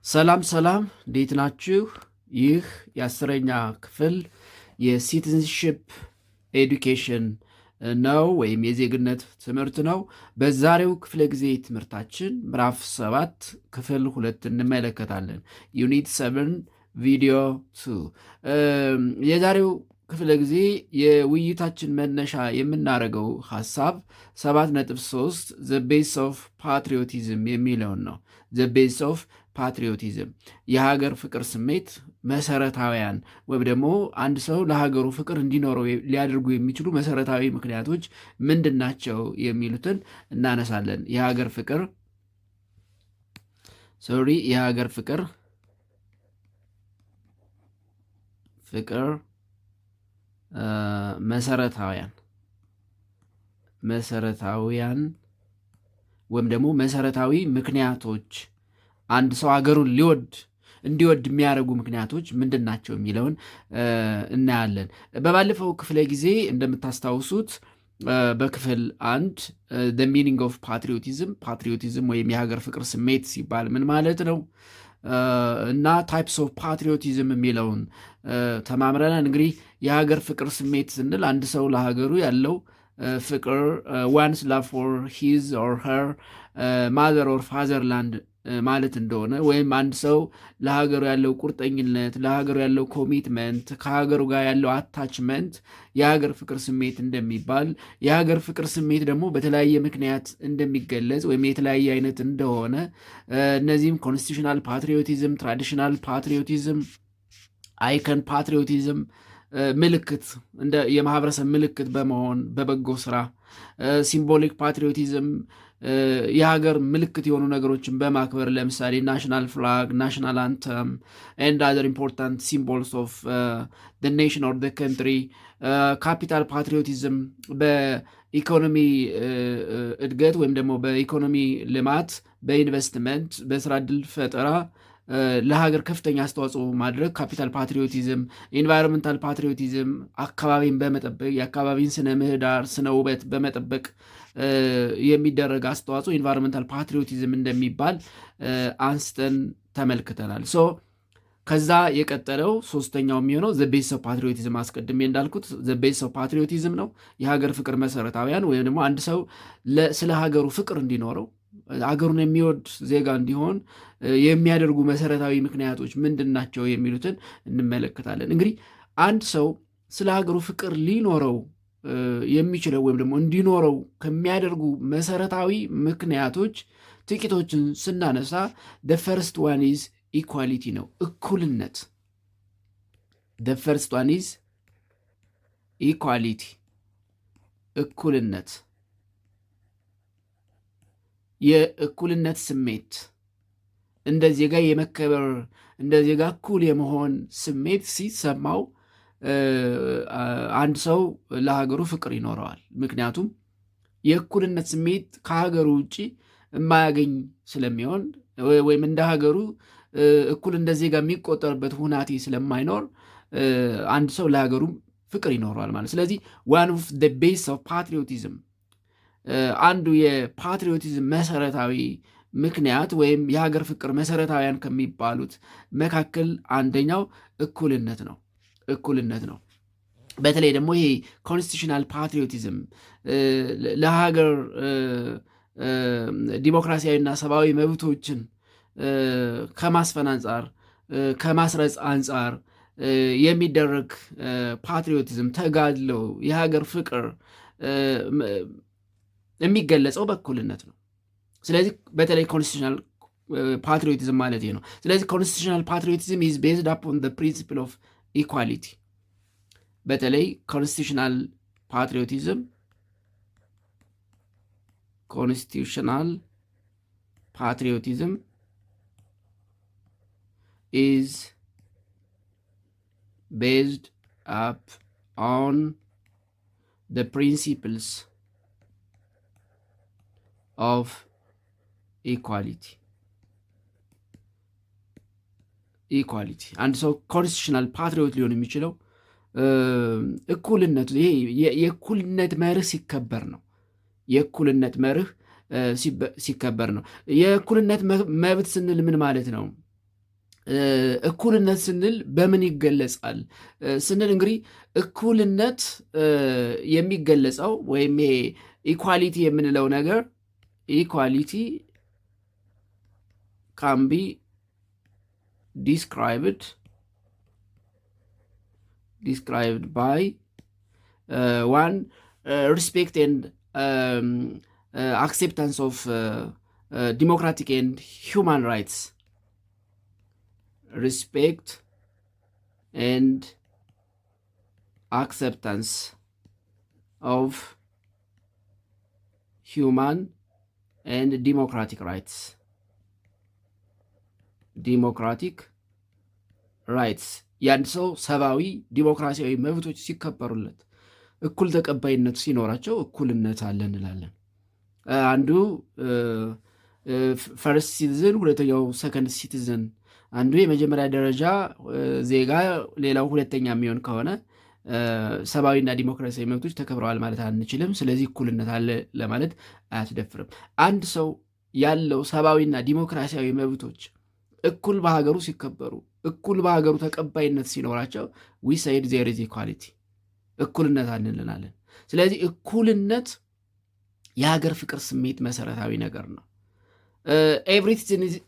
ሰላም ሰላም፣ እንዴት ናችሁ? ይህ የአስረኛ ክፍል የሲቲዝንሽፕ ኤዱኬሽን ነው ወይም የዜግነት ትምህርት ነው። በዛሬው ክፍለ ጊዜ ትምህርታችን ምዕራፍ 7 ክፍል 2 እንመለከታለን። ዩኒት 7 ቪዲዮ 2። የዛሬው ክፍለ ጊዜ የውይይታችን መነሻ የምናደርገው ሀሳብ 7.3 ዘ ቤስ ኦፍ ፓትሪዮቲዝም የሚለውን ነው። ዘ ቤስ ኦፍ ፓትሪዮቲዝም የሀገር ፍቅር ስሜት መሰረታዊያን ወይም ደግሞ አንድ ሰው ለሀገሩ ፍቅር እንዲኖረው ሊያደርጉ የሚችሉ መሰረታዊ ምክንያቶች ምንድን ናቸው የሚሉትን እናነሳለን። የሀገር ፍቅር መሰረታዊያን ወይም ደግሞ መሰረታዊ ምክንያቶች አንድ ሰው ሀገሩን እንዲወድ የሚያደርጉ ምክንያቶች ምንድን ናቸው የሚለውን እናያለን። በባለፈው ክፍለ ጊዜ እንደምታስታውሱት በክፍል 1 the meaning of patriotism ወይም የሀገር ፍቅር ስሜት ሲባል ምን ማለት ነው እና ታይፕስ ኦፍ ፓትሪዮቲዝም የሚለውን ተማምረናል። እንግዲህ የሀገር ፍቅር ስሜት ስንል አንድ ሰው ለሀገሩ ያለው ፍቅር ዋንስ ላቭ ፎር ሂዝ ኦር ሄር ማዘር ኦር ፋዘርላንድ ማለት እንደሆነ ወይም አንድ ሰው ለሀገሩ ያለው ቁርጠኝነት፣ ለሀገሩ ያለው ኮሚትመንት፣ ከሀገሩ ጋር ያለው አታችመንት የሀገር ፍቅር ስሜት እንደሚባል፣ የሀገር ፍቅር ስሜት ደግሞ በተለያየ ምክንያት እንደሚገለጽ ወይም የተለያየ አይነት እንደሆነ እነዚህም ኮንስቲቱሽናል ፓትሪዮቲዝም፣ ትራዲሽናል ፓትሪዮቲዝም፣ አይከን ፓትሪዮቲዝም ምልክት እንደ የማህበረሰብ ምልክት በመሆን በበጎ ስራ፣ ሲምቦሊክ ፓትሪዮቲዝም የሀገር ምልክት የሆኑ ነገሮችን በማክበር ለምሳሌ ናሽናል ፍላግ፣ ናሽናል አንተም ኤንድ አዘር ኢምፖርታንት ሲምቦልስ ኦፍ ኔሽን ኦር ካንትሪ። ካፒታል ፓትሪዮቲዝም በኢኮኖሚ እድገት ወይም ደግሞ በኢኮኖሚ ልማት፣ በኢንቨስትመንት፣ በስራ ዕድል ፈጠራ ለሀገር ከፍተኛ አስተዋጽኦ ማድረግ ካፒታል ፓትሪዮቲዝም። ኢንቫይሮንመንታል ፓትሪዮቲዝም አካባቢን በመጠበቅ የአካባቢን ስነ ምህዳር፣ ስነ ውበት በመጠበቅ የሚደረግ አስተዋጽኦ ኢንቫይሮንመንታል ፓትሪዮቲዝም እንደሚባል አንስተን ተመልክተናል። ከዛ የቀጠለው ሶስተኛው የሚሆነው ዘ ቤስ ኦፍ ፓትሪዮቲዝም፣ አስቀድሜ እንዳልኩት ዘ ቤስ ኦፍ ፓትሪዮቲዝም ነው። የሀገር ፍቅር መሰረታዊያን ወይም ደግሞ አንድ ሰው ስለ ሀገሩ ፍቅር እንዲኖረው ሀገሩን የሚወድ ዜጋ እንዲሆን የሚያደርጉ መሰረታዊ ምክንያቶች ምንድን ናቸው የሚሉትን እንመለከታለን። እንግዲህ አንድ ሰው ስለ ሀገሩ ፍቅር ሊኖረው የሚችለው ወይም ደግሞ እንዲኖረው ከሚያደርጉ መሰረታዊ ምክንያቶች ጥቂቶችን ስናነሳ the first one is equality ነው፣ እኩልነት። the first one is equality፣ እኩልነት፣ የእኩልነት ስሜት፣ እንደ ዜጋ የመከበር እንደ ዜጋ እኩል የመሆን ስሜት ሲሰማው አንድ ሰው ለሀገሩ ፍቅር ይኖረዋል። ምክንያቱም የእኩልነት ስሜት ከሀገሩ ውጭ የማያገኝ ስለሚሆን ወይም እንደ ሀገሩ እኩል እንደ ዜጋ የሚቆጠርበት ሁናቴ ስለማይኖር አንድ ሰው ለሀገሩ ፍቅር ይኖረዋል ማለት። ስለዚህ ዋን ኦፍ ዘ ቤስ ኦፍ ፓትሪዮቲዝም፣ አንዱ የፓትሪዮቲዝም መሰረታዊ ምክንያት ወይም የሀገር ፍቅር መሰረታዊያን ከሚባሉት መካከል አንደኛው እኩልነት ነው። በተለይ ደግሞ ይሄ ኮንስቲቱሽናል ፓትሪዮቲዝም ለሀገር ዲሞክራሲያዊና ሰብአዊ መብቶችን ከማስፈን አንጻር፣ ከማስረጽ አንጻር የሚደረግ ፓትሪዮቲዝም፣ ተጋድሎ፣ የሀገር ፍቅር የሚገለጸው በእኩልነት ነው። ስለዚህ በተለይ ኮንስቲቱሽናል ፓትሪዮቲዝም ማለት ነው። ስለዚህ ኮንስቲቱሽናል ፓትሪዮቲዝም ኢዝ ቤዝድ አፖን ዘ ፕሪንሲፕል ኦፍ ኢኳሊቲ። በተለይ ኮንስቲቱሽናል ፓትሪዮቲዝም ኢዝ ቤዝድ አፕ ኦን ዘ ፕሪንሲፕልስ ኦፍ ኢኳሊቲ። አንድ ሰው ኮንስቲቱሽናል ፓትሪዮት ሊሆን የሚችለው እኩልነቱ ይሄ የእኩልነት መርህ ሲከበር ነው። የእኩልነት መርህ ሲከበር ነው። የእኩልነት መብት ስንል ምን ማለት ነው? እኩልነት ስንል በምን ይገለጻል ስንል እንግዲህ እኩልነት የሚገለጸው ወይም ይሄ ኢኳሊቲ የምንለው ነገር ኢኳሊቲ ካን ቢ described by one respect and acceptance of democratic and human rights. Respect and acceptance of human and democratic rights. ዲሞክራቲክ ራይትስ የአንድ ሰው ሰብአዊ ዲሞክራሲያዊ መብቶች ሲከበሩለት እኩል ተቀባይነት ሲኖራቸው እኩልነት አለ እንላለን። አንዱ ፈርስት ሲቲዝን፣ ሁለተኛው ሰከንድ ሲቲዝን፣ አንዱ የመጀመሪያ ደረጃ ዜጋ ሌላው ሁለተኛ የሚሆን ከሆነ ሰብአዊና ዲሞክራሲያዊ መብቶች ተከብረዋል ማለት አንችልም። ስለዚህ እኩልነት አለ ለማለት አያስደፍርም። አንድ ሰው ያለው ሰብአዊና ዲሞክራሲያዊ መብቶች እኩል በሀገሩ ሲከበሩ እኩል በሀገሩ ተቀባይነት ሲኖራቸው ዊ ሰይድ ዜር ኢዝ ኢኳሊቲ እኩልነት እንላለን። ስለዚህ እኩልነት የሀገር ፍቅር ስሜት መሰረታዊ ነገር ነው።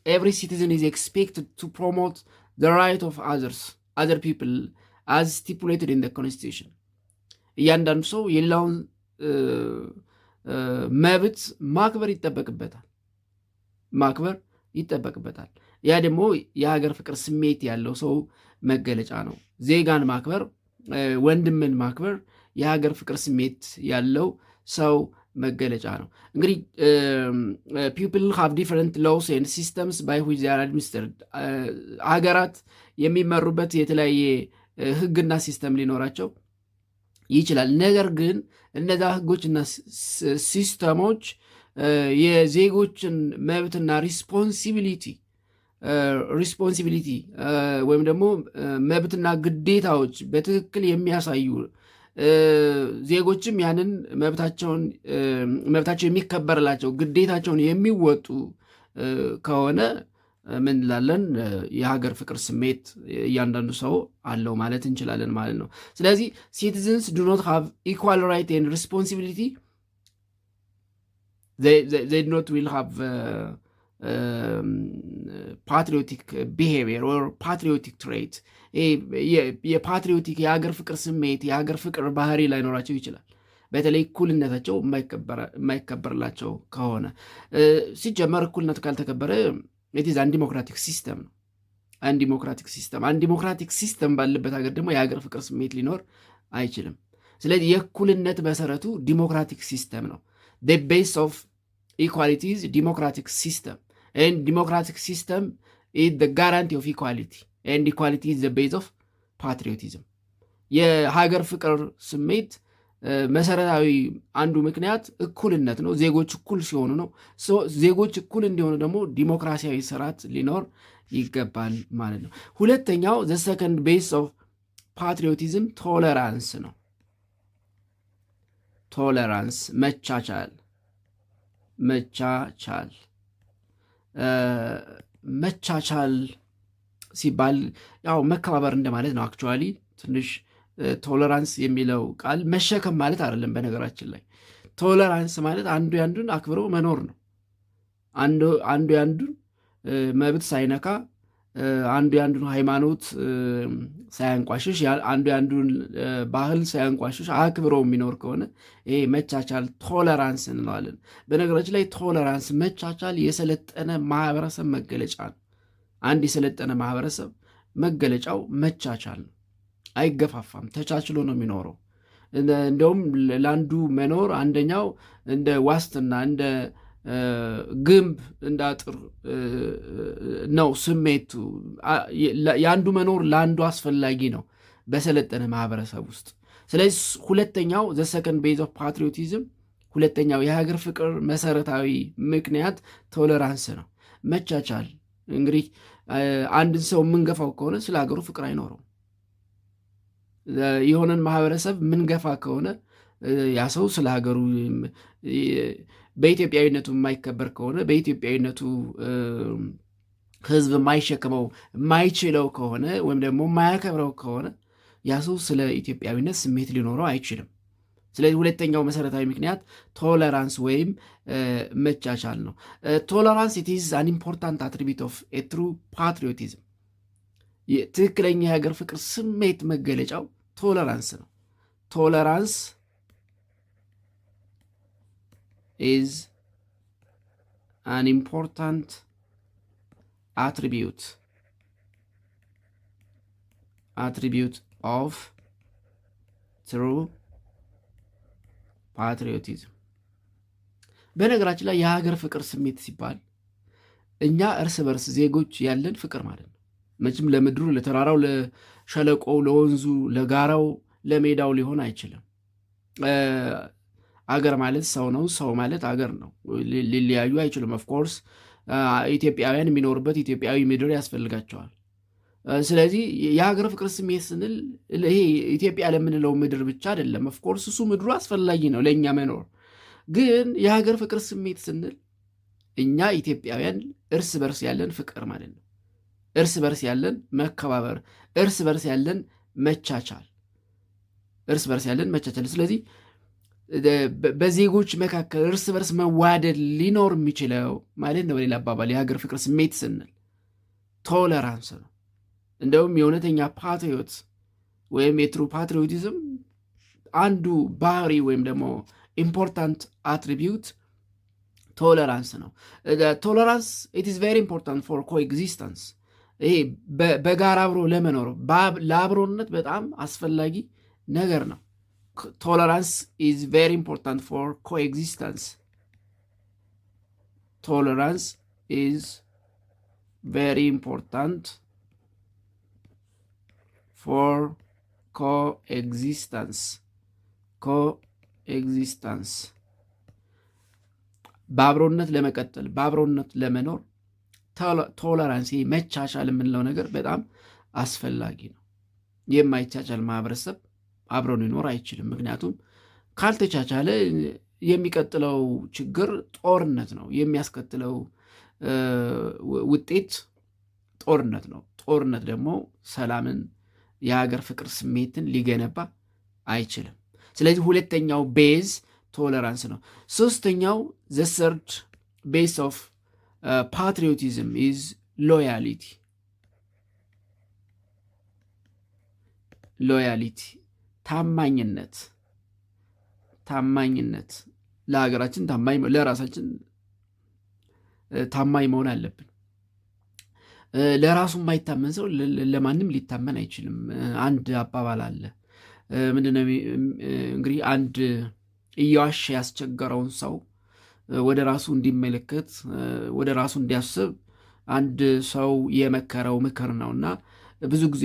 ኤቭሪ ሲቲዝን ኢዝ ኤክስፔክትድ ቱ ፕሮሞት ዘ ራይት ኦፍ አዘር ፒፕል አዝ ስቲፑሌትድ ኢን ዘ ኮንስቲቱሽን። እያንዳንዱ ሰው የሌላውን መብት ማክበር ይጠበቅበታል። ያ ደግሞ የሀገር ፍቅር ስሜት ያለው ሰው መገለጫ ነው። ዜጋን ማክበር፣ ወንድምን ማክበር የሀገር ፍቅር ስሜት ያለው ሰው መገለጫ ነው። እንግዲህ ፒፕል ሃቭ ዲፈረንት ሎውስ ኤንድ ሲስተምስ ባይ ዊች ዜይ አር አድሚኒስትርድ። ሀገራት የሚመሩበት የተለያየ ህግና ሲስተም ሊኖራቸው ይችላል። ነገር ግን እነዛ ህጎችና ሲስተሞች የዜጎችን መብትና ሪስፖንሲቢሊቲ ወይም ደግሞ መብትና ግዴታዎች በትክክል የሚያሳዩ ዜጎችም ያንን መብታቸው የሚከበርላቸው ግዴታቸውን የሚወጡ ከሆነ ምን እንላለን? የሀገር ፍቅር ስሜት እያንዳንዱ ሰው አለው ማለት እንችላለን ማለት ነው። ስለዚህ ሲቲዝንስ ዱ ኖት ሃቭ ኢኳል ራይት ኤንድ ሪስፖንሲቢሊቲ they not will have patriotic behavior or patriotic trait. የፓትሪዮቲክ የሀገር ፍቅር ስሜት የሀገር ፍቅር ባህሪ ላይኖራቸው ይችላል። በተለይ እኩልነታቸው የማይከበርላቸው ከሆነ። ሲጀመር እኩልነት ካልተከበረ ኢትዝ አንዲሞክራቲክ ሲስተም ነው። አንዲሞክራቲክ ሲስተም ባለበት ሀገር ደግሞ የሀገር ፍቅር ስሜት ሊኖር አይችልም። ስለዚህ የእኩልነት መሰረቱ ዲሞክራቲክ ሲስተም ነው። the base of equality is democratic system, and democratic system is the guarantee of equality, and equality is the base of patriotism. የሀገር ፍቅር ስሜት መሰረታዊ አንዱ ምክንያት እኩልነት ነው። ዜጎች እኩል ሲሆኑ ነው። ዜጎች እኩል እንዲሆኑ ደግሞ ዲሞክራሲያዊ ስርዓት ሊኖር ይገባል ማለት ነው። ሁለተኛው the second base of patriotism ቶለራንስ ነው። ቶለራንስ መቻቻል ሲባል ያው መከባበር እንደማለት ነው። አክቹዋሊ ትንሽ ቶለራንስ የሚለው ቃል መሸከም ማለት አይደለም። በነገራችን ላይ ቶለራንስ ማለት አንዱ ያንዱን አክብሮ መኖር ነው። አንዱ ያንዱን መብት ሳይነካ፣ አንዱ ያንዱን ሃይማኖት ሳያንቋሽሽ፣ አንዱ ያንዱን ባህል ሳያንቋሽሽ አክብሮ የሚኖር ከሆነ ይሄ መቻቻል ቶለራንስ እንለዋለን። በነገራችን ላይ ቶለራንስ፣ መቻቻል የሰለጠነ ማህበረሰብ መገለጫ ነው። አንድ የሰለጠነ ማህበረሰብ መገለጫው መቻቻል ነው። አይገፋፋም፣ ተቻችሎ ነው የሚኖረው። እንደውም ለአንዱ መኖር አንደኛው እንደ ዋስትና እንደ ግንብ እንደ አጥር ነው ስሜቱ። የአንዱ መኖር ለአንዱ አስፈላጊ ነው በሰለጠነ ማህበረሰብ ውስጥ። ስለዚህ ሁለተኛው the second base of patriotism፣ ሁለተኛው የሀገር ፍቅር መሰረታዊ ምክንያት ቶለራንስ ነው፣ መቻቻል። እንግዲህ አንድን ሰው የምንገፋው ከሆነ ስለ ሀገሩ ፍቅር አይኖረውም። የሆነን ማህበረሰብ ምንገፋ ከሆነ ያ ሰው ስለ ሀገሩ በኢትዮጵያዊነቱ የማይከበር ከሆነ በኢትዮጵያዊነቱ ህዝብ የማይሸክመው የማይችለው ከሆነ ወይም ደግሞ የማያከብረው ከሆነ ያ ሰው ስለ ኢትዮጵያዊነት ስሜት ሊኖረው አይችልም። ስለዚህ ሁለተኛው መሰረታዊ ምክንያት ቶለራንስ ወይም መቻቻል ነው። ቶለራንስ ኢት ኢዝ አን ኢምፖርታንት አትሪቢዩት ኦፍ ኤ ትሩ ፓትሪዮቲዝም። ትክክለኛ የሀገር ፍቅር ስሜት መገለጫው ቶለራንስ ነው። ቶለራንስ ኢዝ አን ኢምፖርታንት attribute of true patriotism። በነገራችን ላይ የሀገር ፍቅር ስሜት ሲባል እኛ እርስ በርስ ዜጎች ያለን ፍቅር ማለት ነው። መቼም ለምድሩ፣ ለተራራው፣ ለሸለቆው፣ ለወንዙ፣ ለጋራው፣ ለሜዳው ሊሆን አይችልም። አገር ማለት ሰው ነው፣ ሰው ማለት አገር ነው። ሊለያዩ አይችሉም። ኦፍኮርስ ኢትዮጵያውያን የሚኖሩበት ኢትዮጵያዊ ምድር ያስፈልጋቸዋል። ስለዚህ የሀገር ፍቅር ስሜት ስንል ይሄ ኢትዮጵያ ለምንለው ምድር ብቻ አይደለም። ኦፍኮርስ እሱ ምድሩ አስፈላጊ ነው ለእኛ መኖር። ግን የሀገር ፍቅር ስሜት ስንል እኛ ኢትዮጵያውያን እርስ በርስ ያለን ፍቅር ማለት ነው። እርስ በርስ ያለን መከባበር፣ እርስ በርስ ያለን መቻቻል፣ እርስ በርስ ያለን መቻቻል። ስለዚህ በዜጎች መካከል እርስ በርስ መዋደድ ሊኖር የሚችለው ማለት ነው። በሌላ አባባል የሀገር ፍቅር ስሜት ስንል ቶለራንስ ነው። እንደውም የእውነተኛ ፓትሪዮት ወይም የትሩ ፓትሪዮቲዝም አንዱ ባህሪ ወይም ደግሞ ኢምፖርታንት አትሪቢዩት ቶለራንስ ነው። ቶለራንስ ኢት ኢዝ ቬሪ ኢምፖርታንት ፎር ኮኤግዚስተንስ። ይሄ በጋራ አብሮ ለመኖር ለአብሮነት በጣም አስፈላጊ ነገር ነው። Tolerance is very important for coexistence. Tolerance is very important for coexistence. Coexistence. በአብሮነት ለመቀጠል በአብሮነት ለመኖር ቶለራንስ መቻቻል የምንለው ነገር በጣም አስፈላጊ ነው። የማይቻቻል ማህበረሰብ አብሮ ሊኖር አይችልም። ምክንያቱም ካልተቻቻለ የሚቀጥለው ችግር ጦርነት ነው። የሚያስከትለው ውጤት ጦርነት ነው። ጦርነት ደግሞ ሰላምን፣ የሀገር ፍቅር ስሜትን ሊገነባ አይችልም። ስለዚህ ሁለተኛው ቤዝ ቶለራንስ ነው። ሶስተኛው ዘ ሰርድ ቤዝ ኦፍ ፓትሪዮቲዝም ኢዝ ሎያሊቲ። ሎያሊቲ ታማኝነት ለሀገራችን ታማኝ፣ ለራሳችን ታማኝ መሆን አለብን። ለራሱ የማይታመን ሰው ለማንም ሊታመን አይችልም። አንድ አባባል አለ። ምንድነው እንግዲህ አንድ እየዋሸ ያስቸገረውን ሰው ወደ ራሱ እንዲመለከት፣ ወደ ራሱ እንዲያስብ አንድ ሰው የመከረው ምክር ነውና ብዙ ጊዜ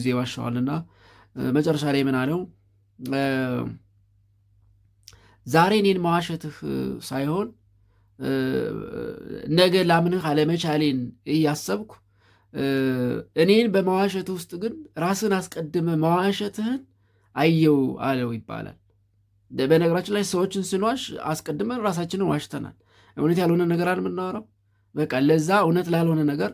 ይዋሸዋልና መጨረሻ ላይ ምን አለው? ዛሬ እኔን መዋሸትህ ሳይሆን ነገ ላምንህ አለመቻሌን እያሰብኩ እኔን በመዋሸት ውስጥ ግን ራስን አስቀድመ መዋሸትህን አየው አለው ይባላል። በነገራችን ላይ ሰዎችን ስንዋሽ አስቀድመን ራሳችንን ዋሽተናል። እውነት ያልሆነ ነገር የምናወራው በቃ ለዛ እውነት ላልሆነ ነገር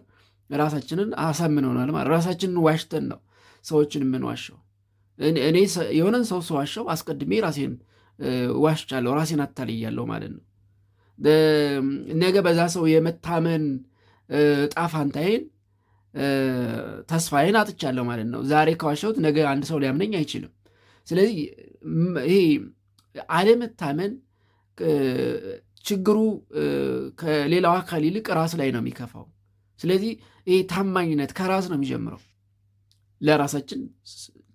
ራሳችንን አሳምነውናል ማለት ራሳችንን ዋሽተን ነው ሰዎችን የምንዋሸው። እኔ የሆነን ሰው ስዋሸው አስቀድሜ ራሴን ዋሽቻለሁ፣ ራሴን አታልያለሁ ማለት ነው። ነገ በዛ ሰው የመታመን ጣፋንታዬን ተስፋዬን አጥቻለሁ ማለት ነው። ዛሬ ከዋሸሁት ነገ አንድ ሰው ሊያምነኝ አይችልም። ስለዚህ ይሄ አለመታመን ችግሩ ከሌላው አካል ይልቅ ራስ ላይ ነው የሚከፋው። ስለዚህ ይሄ ታማኝነት ከራስ ነው የሚጀምረው። ለራሳችን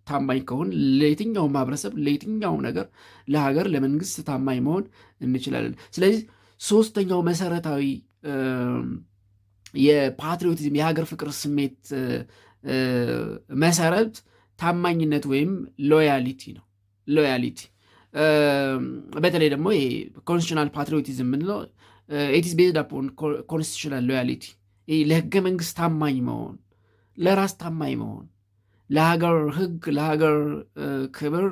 ታማኝ ከሆን ለየትኛው ማህበረሰብ፣ ለየትኛው ነገር፣ ለሀገር፣ ለመንግስት ታማኝ መሆን እንችላለን። ስለዚህ ሶስተኛው መሰረታዊ የፓትሪዮቲዝም የሀገር ፍቅር ስሜት መሰረት ታማኝነት ወይም ሎያሊቲ ነው። ሎያሊቲ በተለይ ደግሞ ይሄ ኮንስቲቱሽናል ፓትሪዮቲዝም የምንለው ኢት ኢዝ ቤዝድ አፖን ኮንስቲቱሽናል ሎያሊቲ፣ ለህገ መንግስት ታማኝ መሆን፣ ለራስ ታማኝ መሆን፣ ለሀገር ህግ፣ ለሀገር ክብር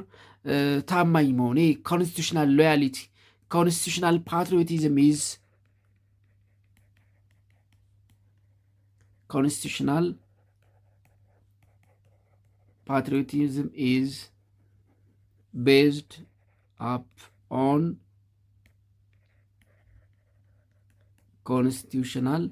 ታማኝ መሆን፣ ይሄ ኮንስቲቱሽናል ሎያሊቲ። ኮንስቲቱሽናል ፓትሪዮቲዝም ኢዝ constitutional patriotism is based on constitutional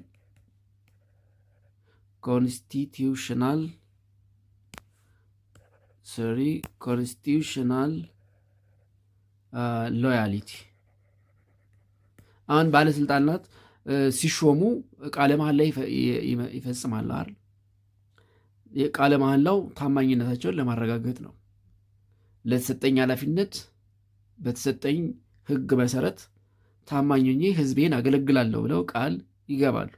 ሎያሊቲ። አሁን ባለስልጣናት ሲሾሙ ቃለ መሐላ ይፈጽማሉ አይደል? የቃለ መሐላው ታማኝነታቸውን ለማረጋገጥ ነው። ለተሰጠኝ ኃላፊነት በተሰጠኝ ሕግ መሰረት ታማኝ ሆኜ ሕዝቤን አገለግላለሁ ብለው ቃል ይገባሉ።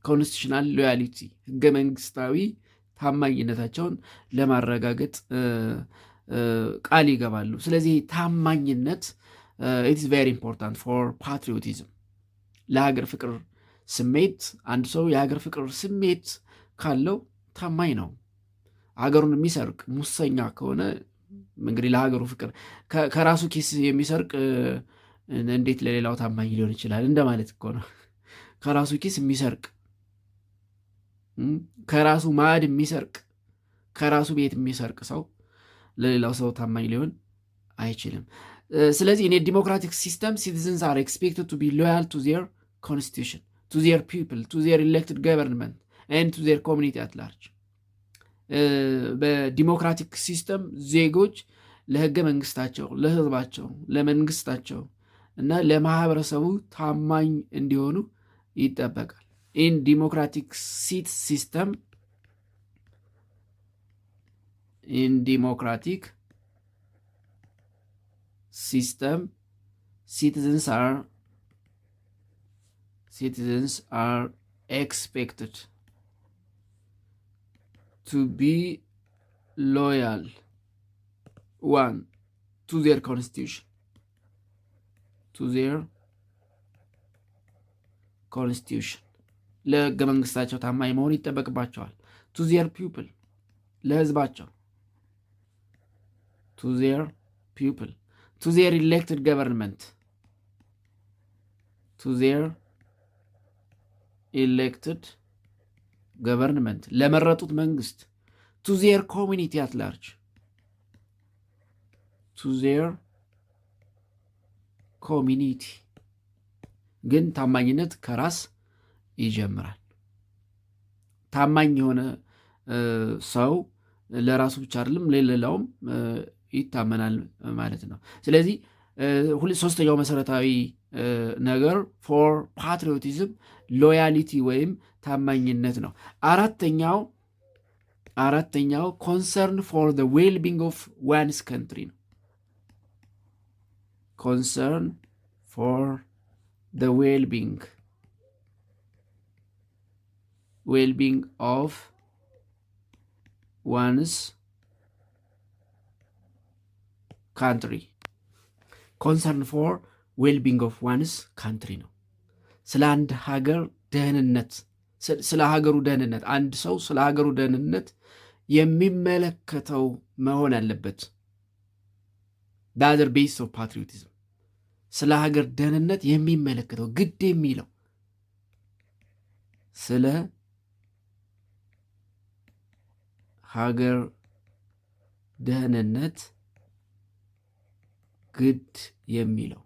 ኮንስቲቱሽናል ሎያሊቲ ሕገ መንግስታዊ ታማኝነታቸውን ለማረጋገጥ ቃል ይገባሉ። ስለዚህ ታማኝነት ኢት ኢዝ ቬሪ ኢምፖርታንት ፎር ፓትሪዮቲዝም፣ ለሀገር ፍቅር ስሜት። አንድ ሰው የሀገር ፍቅር ስሜት ካለው ታማኝ ነው። ሀገሩን የሚሰርቅ ሙሰኛ ከሆነ እንግዲህ ለሀገሩ ፍቅር ከራሱ ኪስ የሚሰርቅ እንዴት ለሌላው ታማኝ ሊሆን ይችላል እንደማለት እኮ ነው። ከራሱ ኪስ የሚሰርቅ፣ ከራሱ ማዕድ የሚሰርቅ፣ ከራሱ ቤት የሚሰርቅ ሰው ለሌላው ሰው ታማኝ ሊሆን አይችልም። ስለዚህ እኔ ዲሞክራቲክ ሲስተም ሲቲዝንስ አር ኤክስፔክትድ ቱ ቢ ሎያል ቱ ዜር ኮንስቲቱሽን ቱ ዜር ፒፕል ቱ ዜር ኢሌክትድ ገቨርንመንት ኤንድ ቱ ዜር ኮሚኒቲ አት ላርጅ። በዲሞክራቲክ ሲስተም ዜጎች ለህገ መንግስታቸው፣ ለህዝባቸው፣ ለመንግስታቸው እና ለማህበረሰቡ ታማኝ እንዲሆኑ ይጠበቃል። ኢን ዲሞክራቲክ ሲስተም citizens are expected to be loyal, one, to their constitution, ለህገ መንግስታቸው ታማኝ መሆን ይጠበቅባቸዋል። to their people, ለህዝባቸው፣ to their people, to their elected government, ለመረጡት መንግስት፣ to their community at large, ግን ታማኝነት ከራስ ይጀምራል። ታማኝ የሆነ ሰው ለራሱ ብቻ አይደለም ለሌላውም ይታመናል ማለት ነው። ስለዚህ ሶስተኛው መሰረታዊ ነገር ፎር ፓትሪዮቲዝም ሎያሊቲ ወይም ታማኝነት ነው። አራተኛው ኮንሰርን ፎር ዘ ዌልቢንግ ኦፍ ዋንስ ካንትሪ ነው። ኮንሰርን ፎር ዘ ዌልቢንግ ኦፍ ዋንስ ካንትሪ። ኮንሰርን ፎር ዌልቢንግ ኦፍ ዋንስ ካንትሪ ነው። ስለ አንድ ሀገር ደህንነት፣ ስለ ሀገሩ ደህንነት አንድ ሰው ስለ ሀገሩ ደህንነት የሚመለከተው መሆን አለበት። ዳዘር ቤስ ኦፍ ፓትሪዮቲዝም ስለ ሀገር ደህንነት የሚመለከተው ግድ የሚለው ስለ ሀገር ደህንነት ግድ የሚለው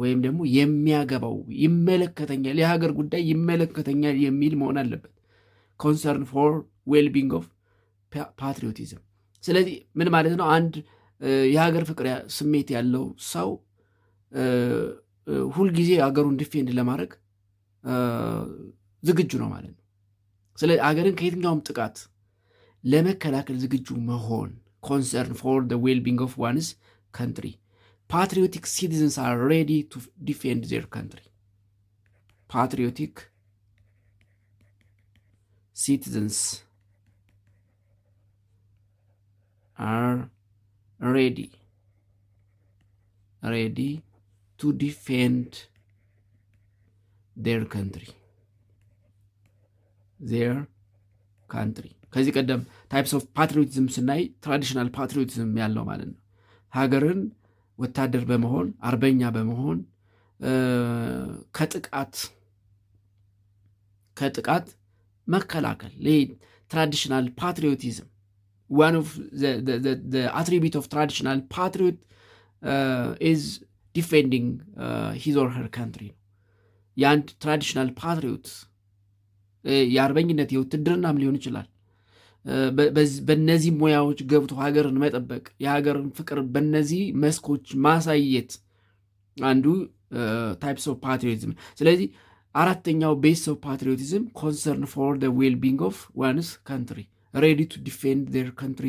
ወይም ደግሞ የሚያገባው ይመለከተኛል፣ የሀገር ጉዳይ ይመለከተኛል የሚል መሆን አለበት። ኮንሰርን ፎር ዌልቢንግ ኦፍ ፓትሪዮቲዝም። ስለዚህ ምን ማለት ነው? አንድ የሀገር ፍቅር ስሜት ያለው ሰው ሁልጊዜ ሀገሩን ዲፌንድ ለማድረግ ዝግጁ ነው ማለት ነው። ስለዚህ ሀገርን ከየትኛውም ጥቃት ለመከላከል ዝግጁ መሆን concern for the well-being of one's country. Patriotic citizens are ready to defend their country. Patriotic citizens are ready to defend their country. ከዚህ ቀደም ታይፕስ ኦፍ ፓትሪዮቲዝም ስናይ ትራዲሽናል ፓትሪዮቲዝም ያለው ማለት ነው። ሀገርን ወታደር በመሆን አርበኛ በመሆን ከጥቃት ከጥቃት መከላከል። ይህ ትራዲሽናል ፓትሪዮቲዝም one of the attribute of traditional patriot is defending his or her country። የአንድ ትራዲሽናል ፓትሪዮት የአርበኝነት የውትድርናም ሊሆን ይችላል። በእነዚህ ሙያዎች ገብቶ ሀገርን መጠበቅ፣ የሀገርን ፍቅር በእነዚህ መስኮች ማሳየት አንዱ ታይፕስ ኦፍ ፓትሪዮቲዝም። ስለዚህ አራተኛው ቤስ ኦፍ ፓትሪዮቲዝም ኮንሰርን ፎር ዘ ዌል ቢንግ ኦፍ ዋንስ ካንትሪ ሬዲ ቱ ዲፌንድ ዜር ካንትሪ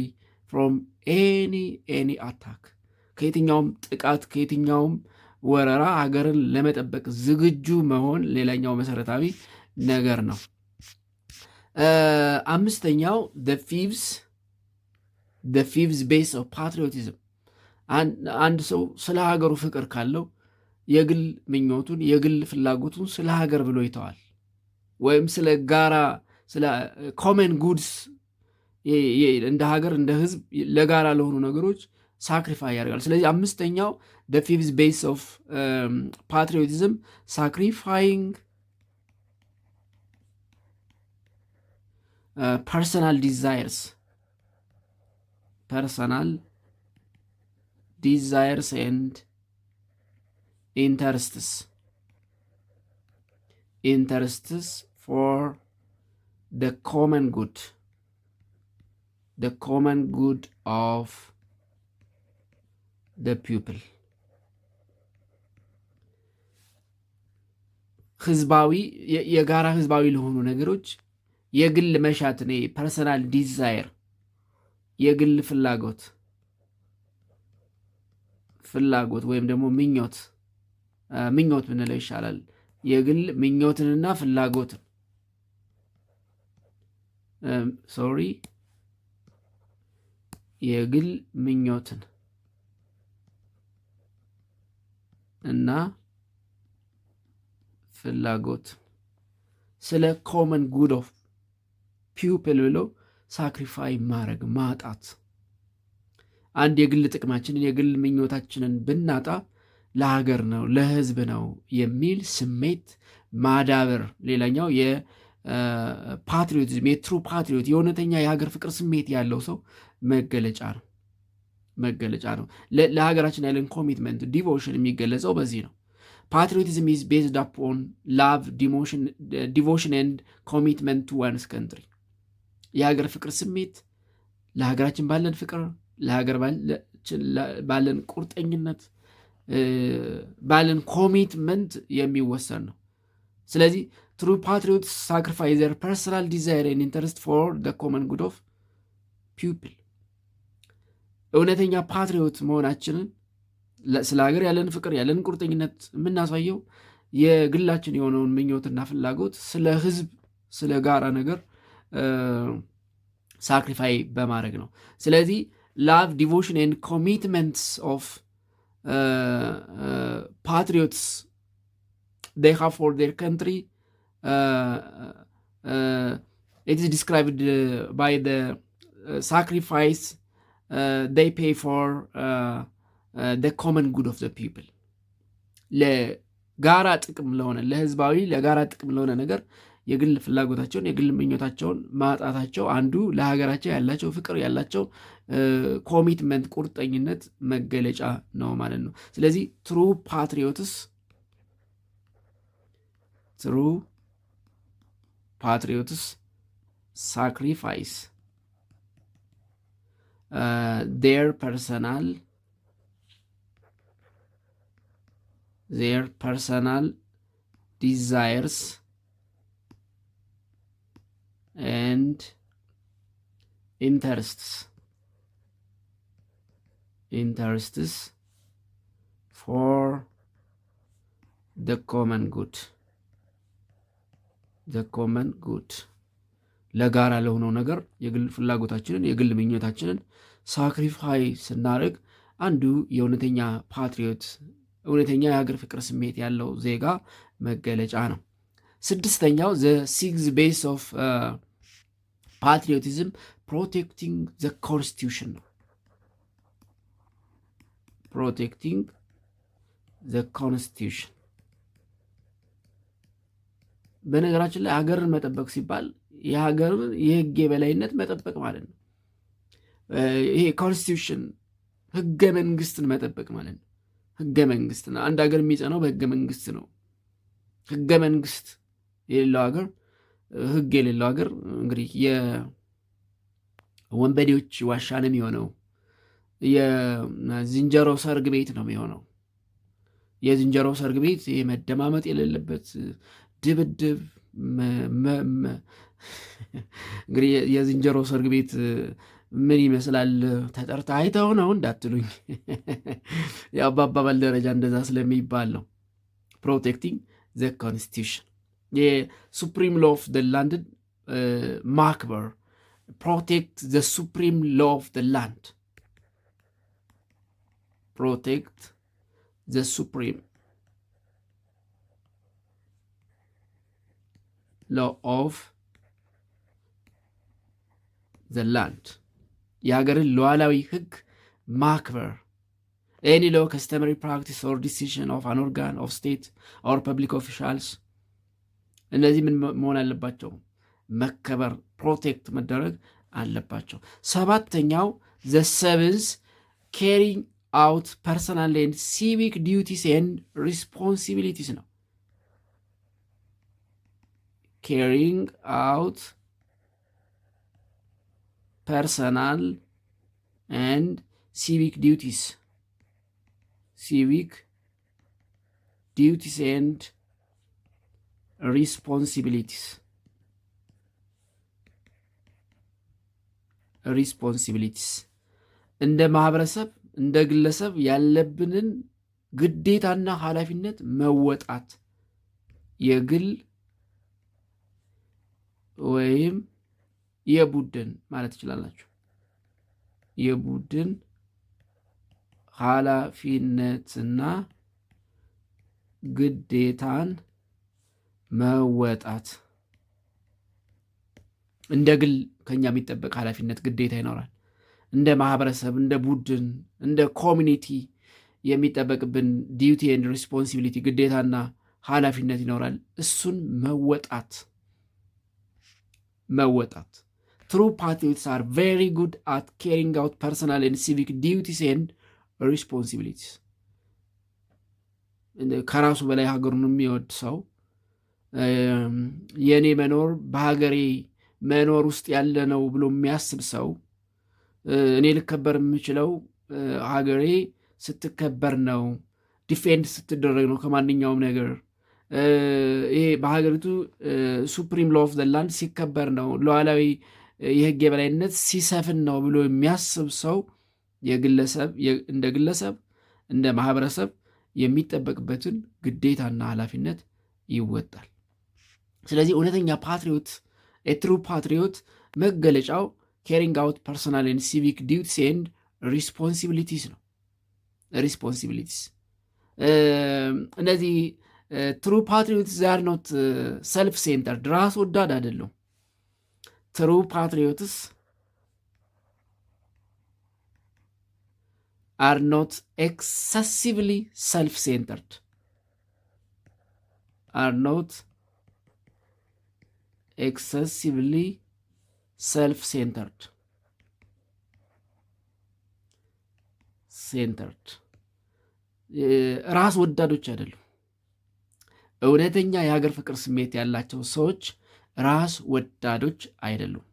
ፍሮም ኤኒ አታክ። ከየትኛውም ጥቃት ከየትኛውም ወረራ ሀገርን ለመጠበቅ ዝግጁ መሆን ሌላኛው መሰረታዊ ነገር ነው። አምስተኛው the fifth base of patriotism አንድ ሰው ስለ ሀገሩ ፍቅር ካለው የግል ምኞቱን የግል ፍላጎቱን ስለ ሀገር ብሎ ይተዋል፣ ወይም ስለ ጋራ ስለ ኮመን ጉድስ እንደ ሀገር እንደ ህዝብ ለጋራ ለሆኑ ነገሮች ሳክሪፋይ ያደርጋል። ስለዚህ አምስተኛው the fifth base of patriotism sacrificing personal desires and interests for the common good of the people። ህዝባዊ የጋራ ህዝባዊ ለሆኑ ነገሮች የግል መሻት ነው። ፐርሰናል ዲዛይር የግል ፍላጎት ወይም ደግሞ ምኞት ብንለው ይሻላል። የግል ምኞትንና ፍላጎትን የግል ምኞትን እና ፍላጎት ስለ ኮመን ጉድ ኦፍ ፒፕል ብሎ ሳክሪፋይ ማድረግ ማጣት። አንድ የግል ጥቅማችንን የግል ምኞታችንን ብናጣ ለሀገር ነው ለህዝብ ነው የሚል ስሜት ማዳበር ሌላኛው የፓትሪዮቲዝም የትሩ ፓትሪዮት የእውነተኛ የሀገር ፍቅር ስሜት ያለው ሰው መገለጫ ነው። ለሀገራችን ያለን ኮሚትመንት ዲቮሽን የሚገለጸው በዚህ ነው። ፓትሪዮቲዝም ኢዝ ቤዝድ አፖን ላቭ ዲቮሽን ኤንድ ኮሚትመንት ቱ ዋንስ ካንትሪ። የሀገር ፍቅር ስሜት ለሀገራችን ባለን ፍቅር ለሀገር ባለን ቁርጠኝነት ባለን ኮሚትመንት የሚወሰን ነው። ስለዚህ ትሩ ፓትሪዮትስ ሳክሪፋይስ ዘር ፐርሰናል ዲዛይር ኤንድ ኢንተረስት ፎር ዘ ኮመን ጉድ ኦፍ ፒፕል። እውነተኛ ፓትሪዮት መሆናችንን ስለ ሀገር ያለን ፍቅር ያለን ቁርጠኝነት የምናሳየው የግላችን የሆነውን ምኞትና ፍላጎት ስለ ህዝብ ስለ ጋራ ነገር ሳክሪፋይ በማድረግ ነው። ስለዚህ ላቭ ዲቮሽን ኤንድ ኮሚትመንትስ ኦፍ patriots they have for their country it is described by the sacrifice they pay for the common good of the people። ለጋራ ጥቅም ለሆነ ለህዝባዊ ለጋራ ጥቅም ለሆነ ነገር የግል ፍላጎታቸውን የግል ምኞታቸውን ማጣታቸው አንዱ ለሀገራቸው ያላቸው ፍቅር ያላቸው ኮሚትመንት ቁርጠኝነት መገለጫ ነው ማለት ነው። ስለዚህ ትሩ ፓትሪዮትስ ሳክሪፋይስ their personal desires and interests for the common good ለጋራ ለሆነው ነገር የግል ፍላጎታችንን የግል ምኞታችንን ሳክሪፋይ ስናደርግ አንዱ የእውነተኛ ፓትሪዮት እውነተኛ የሀገር ፍቅር ስሜት ያለው ዜጋ መገለጫ ነው። ስድስተኛው the sixth base of patriotism protecting the constitution ነው። protecting the constitution በነገራችን ላይ ሀገርን መጠበቅ ሲባል የሀገርን የህግ የበላይነት መጠበቅ ማለት ነው። ይሄ ኮንስቲቱሽን ህገ መንግስትን መጠበቅ ማለት ነው። ህገ መንግስት ነው። አንድ ሀገር የሚጸናው በህገ መንግስት ነው። ህገ መንግስት የሌለው ሀገር፣ ህግ የሌለው ሀገር እንግዲህ የወንበዴዎች ዋሻ ነው የሚሆነው። የዝንጀሮ ሰርግ ቤት ነው የሚሆነው። የዝንጀሮ ሰርግ ቤት መደማመጥ የሌለበት ድብድብ። እንግዲህ የዝንጀሮ ሰርግ ቤት ምን ይመስላል? ተጠርታ አይተው ነው እንዳትሉኝ፣ ያው በአባባል ደረጃ እንደዛ ስለሚባል ነው። ፕሮቴክቲንግ ዘ ኮንስቲቱሽን የሱፕሪም ሎ ኦፍ ዘ ላንድ ማክበር፣ ፕሮቴክት ዘ ሱፕሪም ሎ ኦፍ ዘ ላንድ፣ ፕሮቴክት ዘ ሱፕሪም ሎ ኦፍ ዘ ላንድ የሀገርን ሉዓላዊ ህግ ማክበር። ኤኒ ሎ ከስተመሪ ፕራክቲስ ኦር ዲሲዥን ኦፍ አን ኦርጋን ኦፍ ስቴት ኦር ፐብሊክ ኦፊሻልስ፣ እነዚህ ምን መሆን አለባቸው? መከበር፣ ፕሮቴክት መደረግ አለባቸው። ሰባተኛው ዘ ሰብንስ ካሪንግ አውት ፐርሰናል ኤንድ ሲቪክ ዲዩቲስ ኤንድ ሪስፖንሲቢሊቲስ ነው። ካሪንግ አውት personal and civic duties and responsibilities እንደ ማህበረሰብ እንደ ግለሰብ ያለብንን ግዴታና ኃላፊነት መወጣት የግል ወይም የቡድን ማለት ትችላላችሁ። የቡድን ኃላፊነትና ግዴታን መወጣት። እንደ ግል ከኛ የሚጠበቅ ኃላፊነት ግዴታ ይኖራል። እንደ ማህበረሰብ፣ እንደ ቡድን፣ እንደ ኮሚኒቲ የሚጠበቅብን ዲዩቲ ኤንድ ሪስፖንሲቢሊቲ ግዴታና ኃላፊነት ይኖራል። እሱን መወጣት። True patriots are very good at carrying out personal and civic duties and responsibilities. ከራሱ በላይ ሀገሩን የሚወድ ሰው የኔ መኖር በሀገሬ መኖር ውስጥ ያለ ነው ብሎ የሚያስብ ሰው እኔ ልከበር የምችለው ሀገሬ ስትከበር ነው፣ ዲፌንድ ስትደረግ ነው ከማንኛውም ነገር፣ ይሄ በሀገሪቱ ሱፕሪም ሎ ኦፍ ዘ ላንድ ሲከበር ነው፣ ሉዓላዊ የህግ የበላይነት ሲሰፍን ነው ብሎ የሚያስብ ሰው እንደ ግለሰብ እንደ ማህበረሰብ የሚጠበቅበትን ግዴታና ኃላፊነት ይወጣል። ስለዚህ እውነተኛ ፓትሪዮት የትሩ ፓትሪዮት መገለጫው ካሪንግ አውት ፐርሶናል ኤንድ ሲቪክ ዲዩቲስ ኤንድ ሪስፖንሲቢሊቲስ ነው። ሪስፖንሲቢሊቲስ እነዚህ ትሩ ፓትሪዮትስ ዛር ኖት ሰልፍ ሴንተርድ፣ ራስ ወዳድ አይደሉም። ትሩ ፓትሪዮትስ are not excessively self-centered, are not excessively self-centered, ራስ ወዳዶች አይደሉም። እውነተኛ የሀገር ፍቅር ስሜት ያላቸው ሰዎች ራስ ወዳዶች አይደሉም።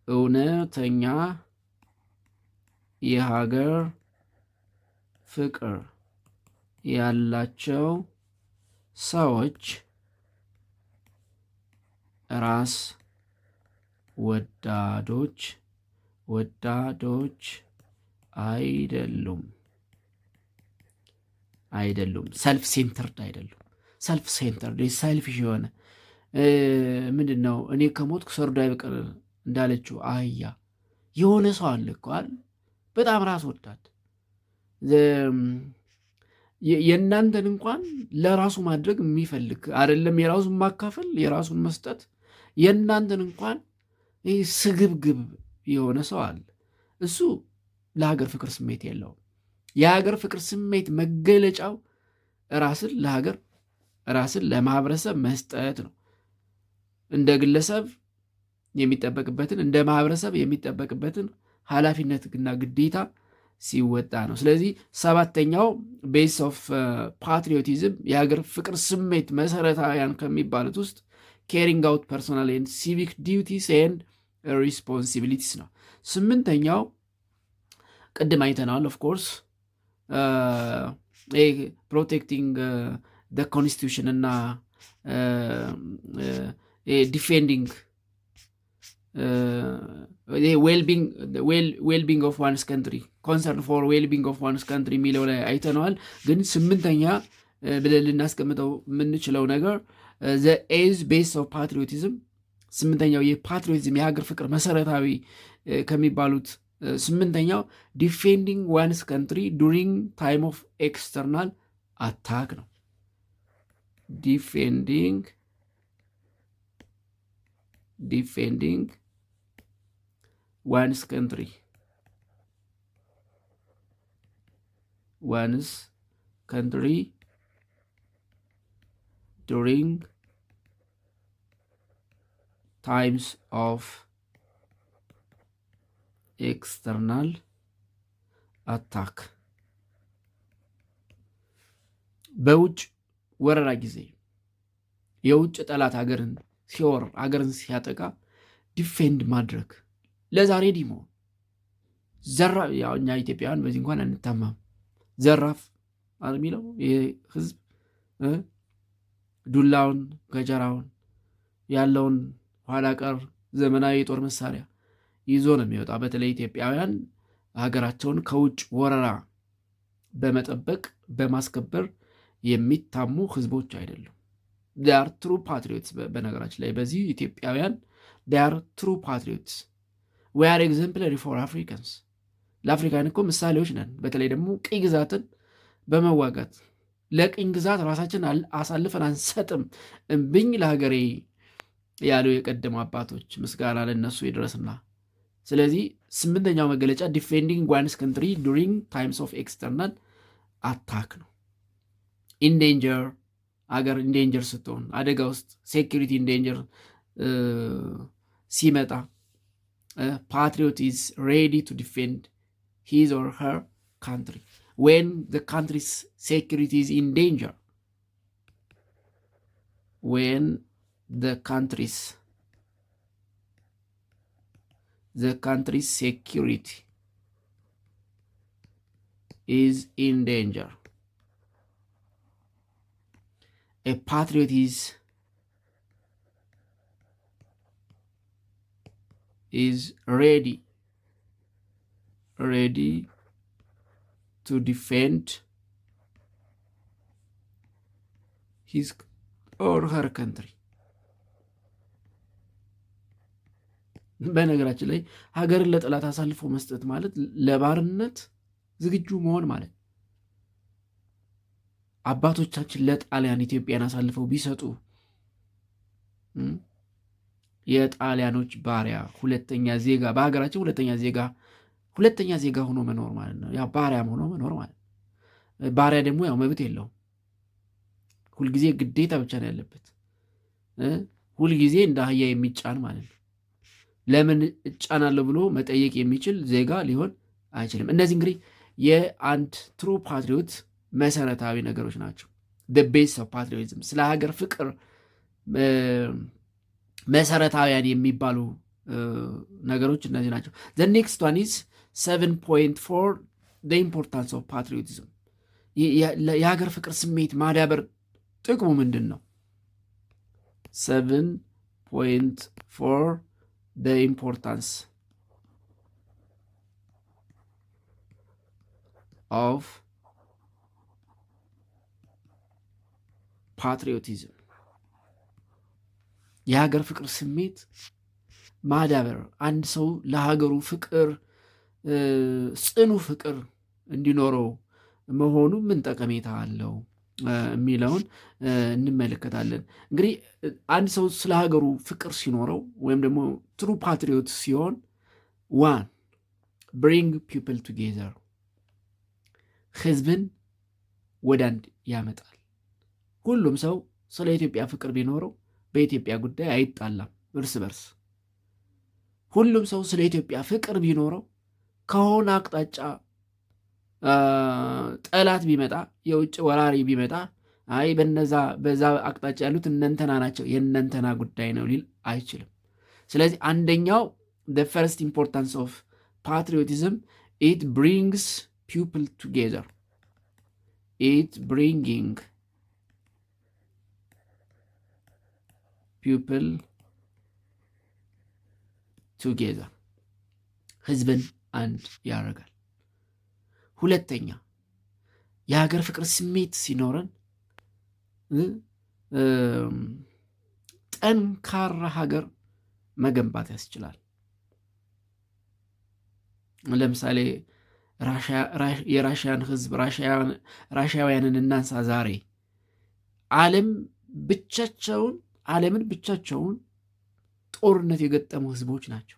እውነተኛ የሀገር ፍቅር ያላቸው ሰዎች ራስ ወዳዶች አይደሉም። ሰልፍ ሴንተርድ አይደሉም። ሰልፍ ሴንተርድ ሰልፊሽ የሆነ ምንድን ነው? እኔ ከሞትኩ ሰርዶ አይበቅል እንዳለችው አህያ የሆነ ሰው አለ እኮ አይደል? በጣም ራስ ወዳድ የእናንተን እንኳን ለራሱ ማድረግ የሚፈልግ አይደለም፣ የራሱን ማካፈል የራሱን መስጠት፣ የእናንተን እንኳን ስግብግብ የሆነ ሰው አለ። እሱ ለሀገር ፍቅር ስሜት የለውም። የሀገር ፍቅር ስሜት መገለጫው ራስን ለሀገር ራስን ለማህበረሰብ መስጠት ነው። እንደ ግለሰብ የሚጠበቅበትን እንደ ማህበረሰብ የሚጠበቅበትን ኃላፊነትና ግዴታ ሲወጣ ነው። ስለዚህ ሰባተኛው ቤስ ኦፍ ፓትሪዮቲዝም የሀገር ፍቅር ስሜት መሰረታዊያን ከሚባሉት ውስጥ caring out personal and civic duties and responsibilities ነው። ስምንተኛው ቅድም አይተናል ኦፍ ኮርስ ፕሮቴክቲንግ the constitution እና ዲፌንዲንግ ዌልቢንግ ኦፍ ዋንስ ካንትሪ ኮንሰርን ፎር ዌልቢንግ ኦፍ ዋንስ ካንትሪ የሚለው ላይ አይተነዋል። ግን ስምንተኛ ብለን ልናስቀምጠው የምንችለው ነገር ዘ ኤዝ ቤስ ኦፍ ፓትሪዮቲዝም፣ ስምንተኛው የፓትሪዮቲዝም የሀገር ፍቅር መሰረታዊ ከሚባሉት ስምንተኛው ዲፌንዲንግ ዋንስ ካንትሪ ዱሪንግ ታይም ኦፍ ኤክስተርናል አታክ ነው። ዲፌንዲንግ one's country during times of external attack በውጭ ወረራ ጊዜ የውጭ ጠላት ሀገርን ሲወር ሀገርን ሲያጠቃ ዲፌንድ ማድረግ ለዛሬ ዲሞ ዘራፍ ያው እኛ ኢትዮጵያውያን በዚህ እንኳን አንታማም። ዘራፍ የሚለው ይሄ ህዝብ ዱላውን ገጀራውን ያለውን ኋላ ቀር ዘመናዊ የጦር መሳሪያ ይዞ ነው የሚወጣ። በተለይ ኢትዮጵያውያን ሀገራቸውን ከውጭ ወረራ በመጠበቅ በማስከበር የሚታሙ ህዝቦች አይደሉም። they are true patriots። በነገራችን ላይ በዚህ ኢትዮጵያውያን they are true patriots። we are exemplary for Africans። ለአፍሪካን እኮ ምሳሌዎች ነን። በተለይ ደግሞ ቅኝ ግዛትን በመዋጋት ለቅኝ ግዛት ራሳችን አሳልፈን አንሰጥም እምብኝ ለሀገሬ ያሉ የቀደሙ አባቶች ምስጋና ለነሱ ይድረስና፣ ስለዚህ ስምንተኛው መገለጫ ዲፌንዲንግ ዋንስ ካንትሪ ዱሪንግ ታይምስ ኦፍ ኤክስተርናል አታክ ነው። ኢንዴንጀር አገር ኢንዴንጀር ስትሆን አደጋ ውስጥ ሴኪሪቲ ኢንዴንጀር ሲመጣ patriot is ready to defend his or her country when the country's security is in danger. When the country's security is in danger, a patriot is ready to defend his or her country። በነገራችን ላይ ሀገርን ለጠላት አሳልፎ መስጠት ማለት ለባርነት ዝግጁ መሆን ማለት። አባቶቻችን ለጣሊያን ኢትዮጵያን አሳልፈው ቢሰጡ የጣሊያኖች ባሪያ ሁለተኛ ዜጋ በሀገራችን ሁለተኛ ዜጋ ሆኖ መኖር ማለት ነው። ያው ባሪያም ሆኖ መኖር ማለት ነው። ባሪያ ደግሞ ያው መብት የለውም። ሁልጊዜ ግዴታ ብቻ ነው ያለበት። ሁልጊዜ እንደ አህያ የሚጫን ማለት ነው። ለምን እጫናለሁ ብሎ መጠየቅ የሚችል ዜጋ ሊሆን አይችልም። እነዚህ እንግዲህ የአንድ ትሩ ፓትሪዮት መሰረታዊ ነገሮች ናቸው። the base of patriotism ስለ ሀገር ፍቅር መሰረታዊያን የሚባሉ ነገሮች እነዚህ ናቸው። the next one is 7.4 the importance of patriotism የሀገር ፍቅር ስሜት ማዳበር ጥቅሙ ምንድን ነው? 7.4 the importance of patriotism የሀገር ፍቅር ስሜት ማዳበር አንድ ሰው ለሀገሩ ፍቅር ጽኑ ፍቅር እንዲኖረው መሆኑ ምን ጠቀሜታ አለው የሚለውን እንመለከታለን። እንግዲህ አንድ ሰው ስለ ሀገሩ ፍቅር ሲኖረው ወይም ደግሞ ትሩ ፓትሪዮት ሲሆን ዋን ብሪንግ ፒፕል ቱጌዘር ህዝብን ወደ አንድ ያመጣል። ሁሉም ሰው ስለ ኢትዮጵያ ፍቅር ቢኖረው በኢትዮጵያ ጉዳይ አይጣላም እርስ በርስ። ሁሉም ሰው ስለ ኢትዮጵያ ፍቅር ቢኖረው ከሆነ አቅጣጫ ጠላት ቢመጣ የውጭ ወራሪ ቢመጣ አይ በዛ አቅጣጫ ያሉት እነንተና ናቸው የእነንተና ጉዳይ ነው ሊል አይችልም። ስለዚህ አንደኛው the first importance of patriotism, it brings people together. It bringing people together. ህዝብን አንድ ያደርጋል። ሁለተኛ የሀገር ፍቅር ስሜት ሲኖረን ጠንካራ ሀገር መገንባት ያስችላል። ለምሳሌ የራሽያን ህዝብ ራሽያውያንን እናንሳ። ዛሬ ዓለምን ብቻቸውን ጦርነት የገጠሙ ህዝቦች ናቸው።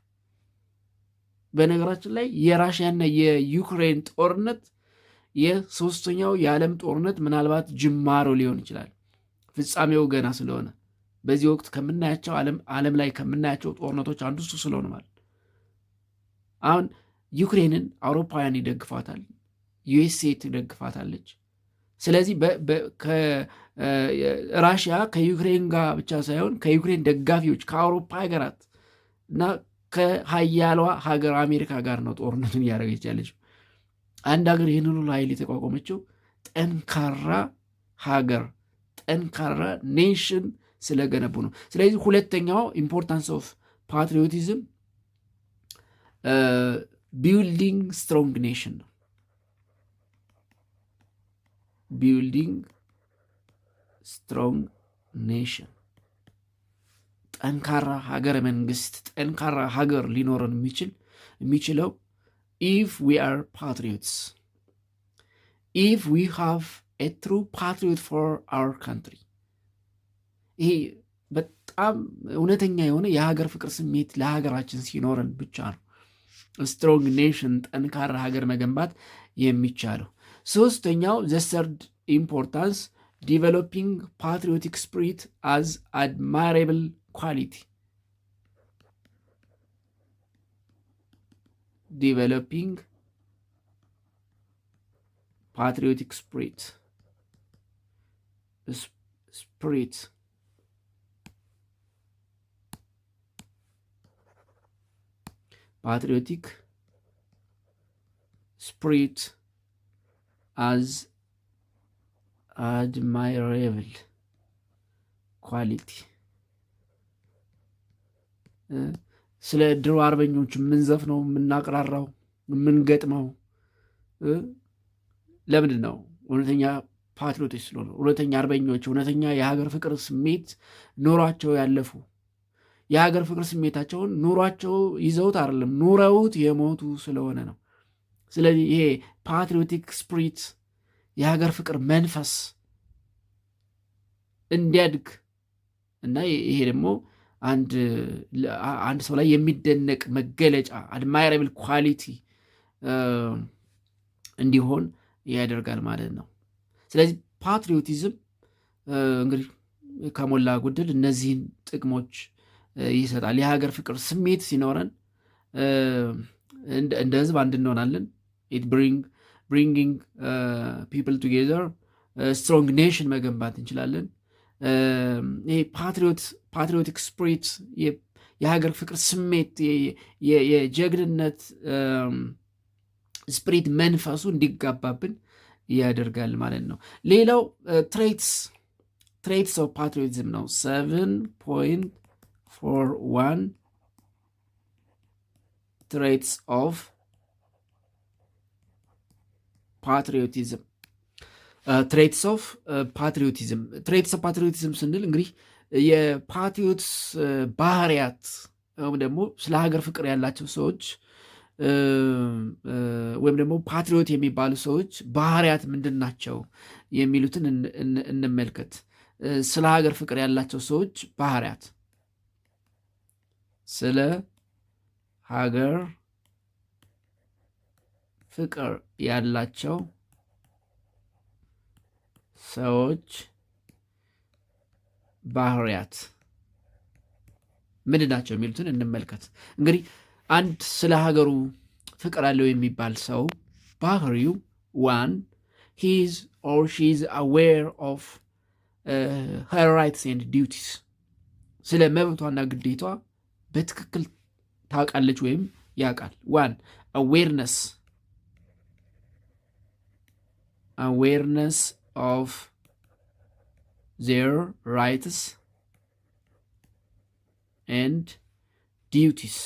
በነገራችን ላይ የራሽያና የዩክሬን ጦርነት የሶስተኛው የዓለም ጦርነት ምናልባት ጅማሮ ሊሆን ይችላል፣ ፍጻሜው ገና ስለሆነ በዚህ ወቅት ከምናያቸው ዓለም ላይ ከምናያቸው ጦርነቶች አንዱ እሱ ስለሆነ ማለት አሁን ዩክሬንን አውሮፓውያን ይደግፋታል፣ ዩኤስኤ ትደግፋታለች። ስለዚህ ራሽያ ከዩክሬን ጋር ብቻ ሳይሆን ከዩክሬን ደጋፊዎች ከአውሮፓ ሀገራት እና ከሀያሏ ሀገር አሜሪካ ጋር ነው ጦርነቱን እያደረገች ያለችው። አንድ ሀገር ይህንን ሁሉ ኃይል የተቋቋመችው ጠንካራ ሀገር ጠንካራ ኔሽን ስለገነቡ ነው። ስለዚህ ሁለተኛው ኢምፖርታንስ ኦፍ ፓትሪዮቲዝም ቢልዲንግ ስትሮንግ ኔሽን ነው። ቢልዲንግ ስትሮንግ ኔሽን ጠንካራ ሀገረ መንግስት ጠንካራ ሀገር ሊኖረን የሚችለው if we are patriots, if we have a true patriot for our country. ይሄ በጣም እውነተኛ የሆነ የሀገር ፍቅር ስሜት ለሀገራችን ሲኖረን ብቻ ነው ስትሮንግ ኔሽን ጠንካራ ሀገር መገንባት የሚቻለው። ሶስተኛው the third importance, developing patriotic spirit as admirable quality. Developing patriotic spirit patriotic spirit as admirable quality. ስለ ድሮ አርበኞች የምንዘፍነው የምናቅራራው የምንገጥመው ለምንድን ነው? እውነተኛ ፓትሪዮቶች ስለሆኑ፣ እውነተኛ አርበኞች፣ እውነተኛ የሀገር ፍቅር ስሜት ኖሯቸው ያለፉ የሀገር ፍቅር ስሜታቸውን ኑሯቸው ይዘውት አይደለም ኑረውት የሞቱ ስለሆነ ነው። ስለዚህ ይሄ ፓትሪዮቲክ ስፕሪት የሀገር ፍቅር መንፈስ እንዲያድግ እና ይሄ ደግሞ አንድ ሰው ላይ የሚደነቅ መገለጫ አድማይራብል ኳሊቲ እንዲሆን ያደርጋል ማለት ነው። ስለዚህ ፓትሪዮቲዝም እንግዲህ ከሞላ ጎደል እነዚህን ጥቅሞች ይሰጣል። የሀገር ፍቅር ስሜት ሲኖረን እንደ ህዝብ አንድ እንሆናለን። ኢት ብሪንጊንግ ፒፕል ቱጌዘር ስትሮንግ ኔሽን መገንባት እንችላለን። ይሄ ፓትሪዮቲክ ስፕሪት የሀገር ፍቅር ስሜት የጀግንነት ስፕሪት መንፈሱ እንዲጋባብን ያደርጋል ማለት ነው። ሌላው ትሬትስ ኦፍ ፓትሪዮቲዝም ነው። 7.41 ትሬትስ ኦፍ ፓትሪዮቲዝም ትሬትስ ኦፍ ፓትሪዮቲዝም ስንል እንግዲህ የፓትሪዮትስ ባህሪያት ወይም ደግሞ ስለ ሀገር ፍቅር ያላቸው ሰዎች ወይም ደግሞ ፓትሪዮት የሚባሉ ሰዎች ባህሪያት ምንድን ናቸው የሚሉትን እንመልከት። ስለ ሀገር ፍቅር ያላቸው ሰዎች ባህሪያት፣ ስለ ሀገር ፍቅር ያላቸው ሰዎች ባህሪያት ምንድን ናቸው የሚሉትን እንመልከት። እንግዲህ አንድ ስለ ሀገሩ ፍቅር አለው የሚባል ሰው ባህሪው ዋን ሂዝ ኦር ሺዝ አዌር ኦፍ ሄር ራይትስ ኤንድ ዲዩቲስ፣ ስለ መብቷና ግዴቷ በትክክል ታውቃለች ወይም ያውቃል። ዋን awareness of their rights and duties፣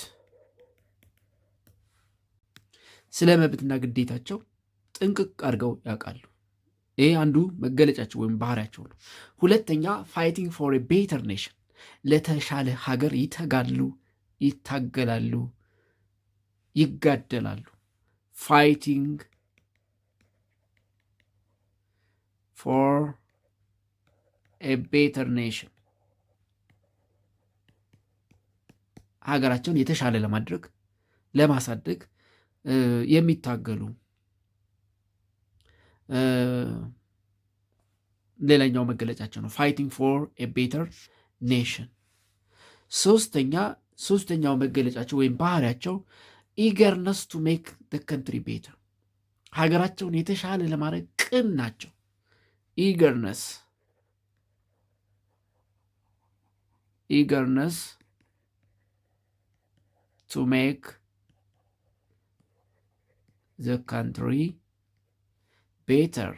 ስለ መብትና ግዴታቸው ጥንቅቅ አድርገው ያውቃሉ። ይህ አንዱ መገለጫቸው ወይም ባህሪያቸው ነው። ሁለተኛ ፋይቲንግ ፎር ኤ ቤተር ኔሽን፣ ለተሻለ ሀገር ይተጋሉ፣ ይታገላሉ፣ ይጋደላሉ። ፋይቲንግ ፎር ኤ ቤተር ኔሽን፣ ሀገራቸውን የተሻለ ለማድረግ ለማሳደግ የሚታገሉ ሌላኛው መገለጫቸው ነው። ፋይቲንግ ፎር ኤ ቤተር ኔሽን። ሶስተኛው መገለጫቸው ወይም ባህሪያቸው ኢገርነስ ቱ ሜክ ደ ከንትሪ ቤተር፣ ሀገራቸውን የተሻለ ለማድረግ ቅን ናቸው። ኢገርነስ ቱ ሜክ ዘ ካንትሪ ቤተር፣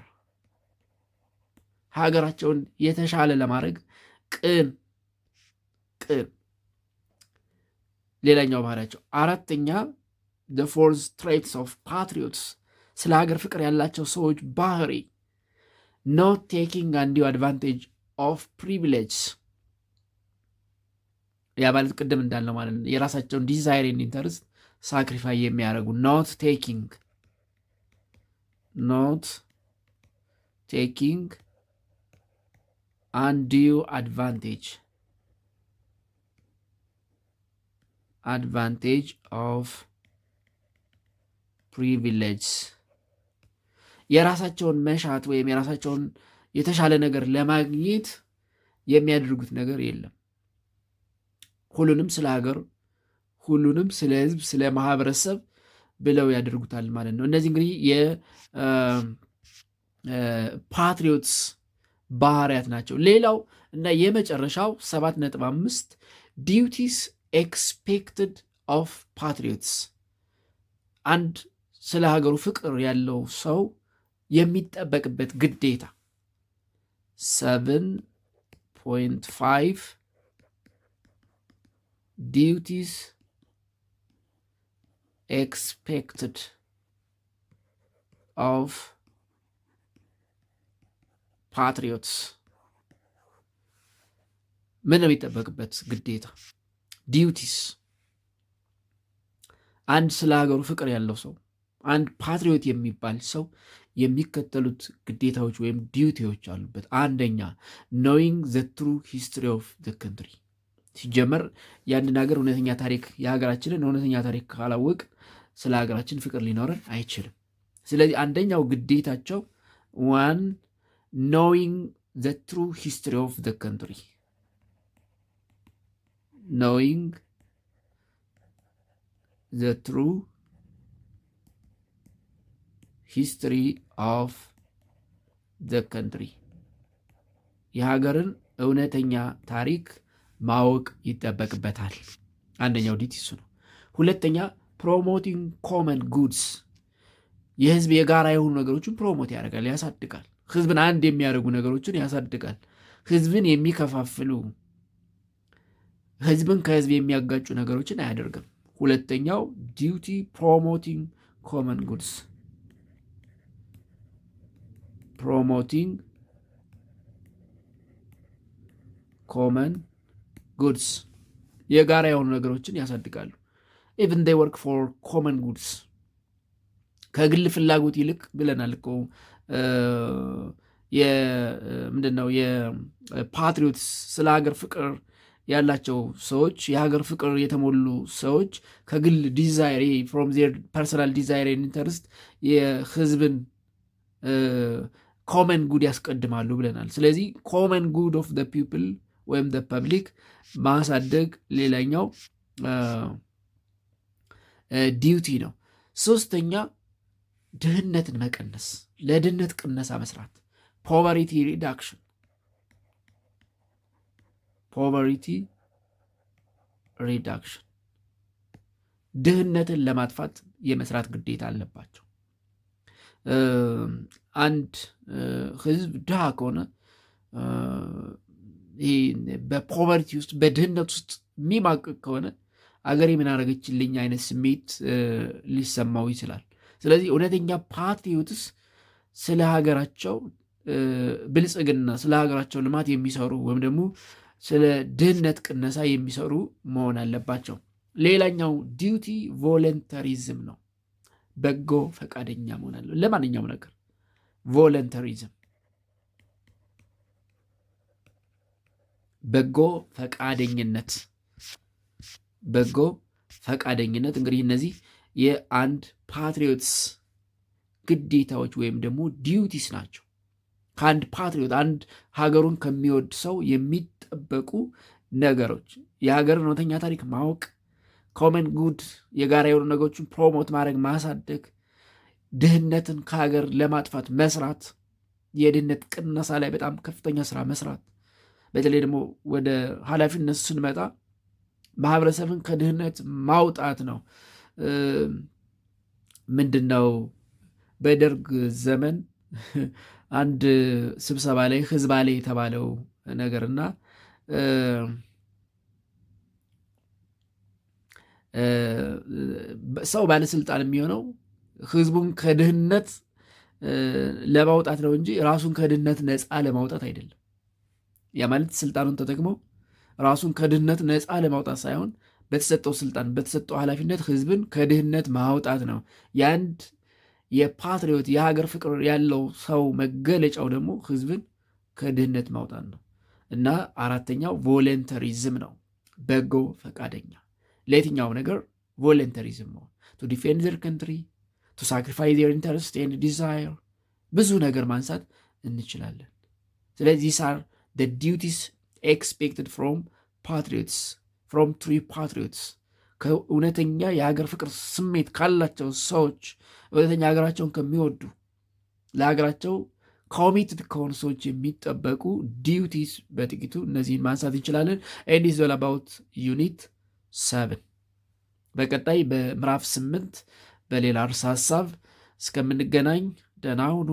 ሀገራቸውን የተሻለ ለማድረግ ቅን። ሌላኛው ባህሪያቸው። አራተኛ the fourth traits of patriots፣ ስለ ሀገር ፍቅር ያላቸው ሰዎች ባህሪ not taking undue advantage of privilege፣ ያ ማለት ቅድም እንዳለው ማለት ነው የራሳቸውን ዲዛይር ኤንድ ኢንተረስት ሳክሪፋይ የሚያደርጉ not taking undue advantage of privilege፣ የራሳቸውን መሻት ወይም የራሳቸውን የተሻለ ነገር ለማግኘት የሚያደርጉት ነገር የለም። ሁሉንም ስለ ሀገር፣ ሁሉንም ስለ ሕዝብ፣ ስለ ማህበረሰብ ብለው ያደርጉታል ማለት ነው። እነዚህ እንግዲህ የፓትሪዮትስ ባህሪያት ናቸው። ሌላው እና የመጨረሻው 7.5 ዲዩቲስ ኤክስፔክትድ ኦፍ ፓትሪዮትስ፣ አንድ ስለ ሀገሩ ፍቅር ያለው ሰው የሚጠበቅበት ግዴታ 7.5 ዲዩቲስ expected of patriots። ምን ነው የሚጠበቅበት ግዴታ? ዲዩቲስ፣ አንድ ስለ ሀገሩ ፍቅር ያለው ሰው፣ አንድ ፓትሪዮት የሚባል ሰው የሚከተሉት ግዴታዎች ወይም ዲዩቲዎች አሉበት። አንደኛ knowing the true history of the country፣ ሲጀመር ያንን ሀገር እውነተኛ ታሪክ፣ የሀገራችንን እውነተኛ ታሪክ ካላወቅ ስለ ሀገራችን ፍቅር ሊኖረን አይችልም። ስለዚህ አንደኛው ግዴታቸው ዋን knowing the true history of the country፣ knowing the true history of the country፣ የሀገርን እውነተኛ ታሪክ ማወቅ ይጠበቅበታል። አንደኛው ዲዩቲ እሱ ነው። ሁለተኛ ፕሮሞቲንግ ኮመን ጉድስ፣ የህዝብ የጋራ የሆኑ ነገሮችን ፕሮሞት ያደርጋል፣ ያሳድጋል። ህዝብን አንድ የሚያደርጉ ነገሮችን ያሳድጋል። ህዝብን የሚከፋፍሉ፣ ህዝብን ከህዝብ የሚያጋጩ ነገሮችን አያደርግም። ሁለተኛው ዲዩቲ ፕሮሞቲንግ ኮመን ጉድስ፣ ፕሮሞቲንግ ኮመን ጉድስ፣ የጋራ የሆኑ ነገሮችን ያሳድጋሉ። ኢቭን ዴይ ወርክ ፎር ኮመን ጉድስ፣ ከግል ፍላጎት ይልቅ ብለናል እኮ ምንድነው የፓትሪዮትስ ስለ ሀገር ፍቅር ያላቸው ሰዎች፣ የሀገር ፍቅር የተሞሉ ሰዎች ከግል ዲዛይር ፍሮም ዜር ፐርሰናል ዲዛይር ኢንተረስት የህዝብን ኮመን ጉድ ያስቀድማሉ ብለናል። ስለዚህ ኮመን ጉድ ኦፍ ዘ ፒፕል ወይም ፐብሊክ ማሳደግ ሌላኛው ዲዩቲ ነው። ሶስተኛ ድህነትን መቀነስ፣ ለድህነት ቅነሳ መስራት፣ ፖቨርቲ ሪዳክሽን፣ ድህነትን ለማጥፋት የመስራት ግዴታ አለባቸው። አንድ ህዝብ ድሃ ከሆነ በፖቨርቲ ውስጥ በድህነት ውስጥ የሚማቅቅ ከሆነ አገሬ ምን አደረገችልኝ አይነት ስሜት ሊሰማው ይችላል። ስለዚህ እውነተኛ ፓትሪዮትስ ስለ ሀገራቸው ብልጽግና፣ ስለ ሀገራቸው ልማት የሚሰሩ ወይም ደግሞ ስለ ድህነት ቅነሳ የሚሰሩ መሆን አለባቸው። ሌላኛው ዲዩቲ ቮለንተሪዝም ነው። በጎ ፈቃደኛ መሆን አለ ለማንኛውም ነገር። ቮለንተሪዝም በጎ ፈቃደኝነት እንግዲህ እነዚህ የአንድ ፓትሪዮትስ ግዴታዎች ወይም ደግሞ ዲዩቲስ ናቸው። ከአንድ ፓትሪዮት አንድ ሀገሩን ከሚወድ ሰው የሚጠበቁ ነገሮች የሀገርን እውነተኛ ታሪክ ማወቅ፣ ኮመን ጉድ የጋራ የሆኑ ነገሮችን ፕሮሞት ማድረግ፣ ማሳደግ፣ ድህነትን ከሀገር ለማጥፋት መስራት፣ የድህነት ቅነሳ ላይ በጣም ከፍተኛ ስራ መስራት። በተለይ ደግሞ ወደ ኃላፊነት ስንመጣ ማህበረሰብን ከድህነት ማውጣት ነው። ምንድን ነው በደርግ ዘመን አንድ ስብሰባ ላይ ህዝባ ላይ የተባለው ነገርና ሰው ባለስልጣን የሚሆነው ህዝቡን ከድህነት ለማውጣት ነው እንጂ ራሱን ከድህነት ነፃ ለማውጣት አይደለም። ያ ማለት ስልጣኑን ተጠቅሞ ራሱን ከድህነት ነፃ ለማውጣት ሳይሆን በተሰጠው ስልጣን በተሰጠው ኃላፊነት ህዝብን ከድህነት ማውጣት ነው። የአንድ የፓትሪዮት የሀገር ፍቅር ያለው ሰው መገለጫው ደግሞ ህዝብን ከድህነት ማውጣት ነው። እና አራተኛው ቮለንተሪዝም ነው። በጎ ፈቃደኛ ለየትኛው ነገር ቮለንተሪዝም ነው። ቱ ዲፌንድ ዘር ካንትሪ፣ ቱ ሳክሪፋይስ ዘር ኢንተረስት ኤንድ ዲዛይር፣ ብዙ ነገር ማንሳት እንችላለን። ስለዚህ these are the duties expected from patriots, from true patriots፣ ከእውነተኛ የሀገር ፍቅር ስሜት ካላቸው ሰዎች፣ እውነተኛ ሀገራቸውን ከሚወዱ ለሀገራቸው ኮሚትድ ከሆኑ ሰዎች የሚጠበቁ ዲዩቲስ በጥቂቱ እነዚህን ማንሳት እንችላለን። ኤንድ ኢዝ ኦል አባውት ዩኒት 7። በቀጣይ በምዕራፍ 8 በሌላ ርዕሰ ሀሳብ እስከምንገናኝ ደህና ሁኑ።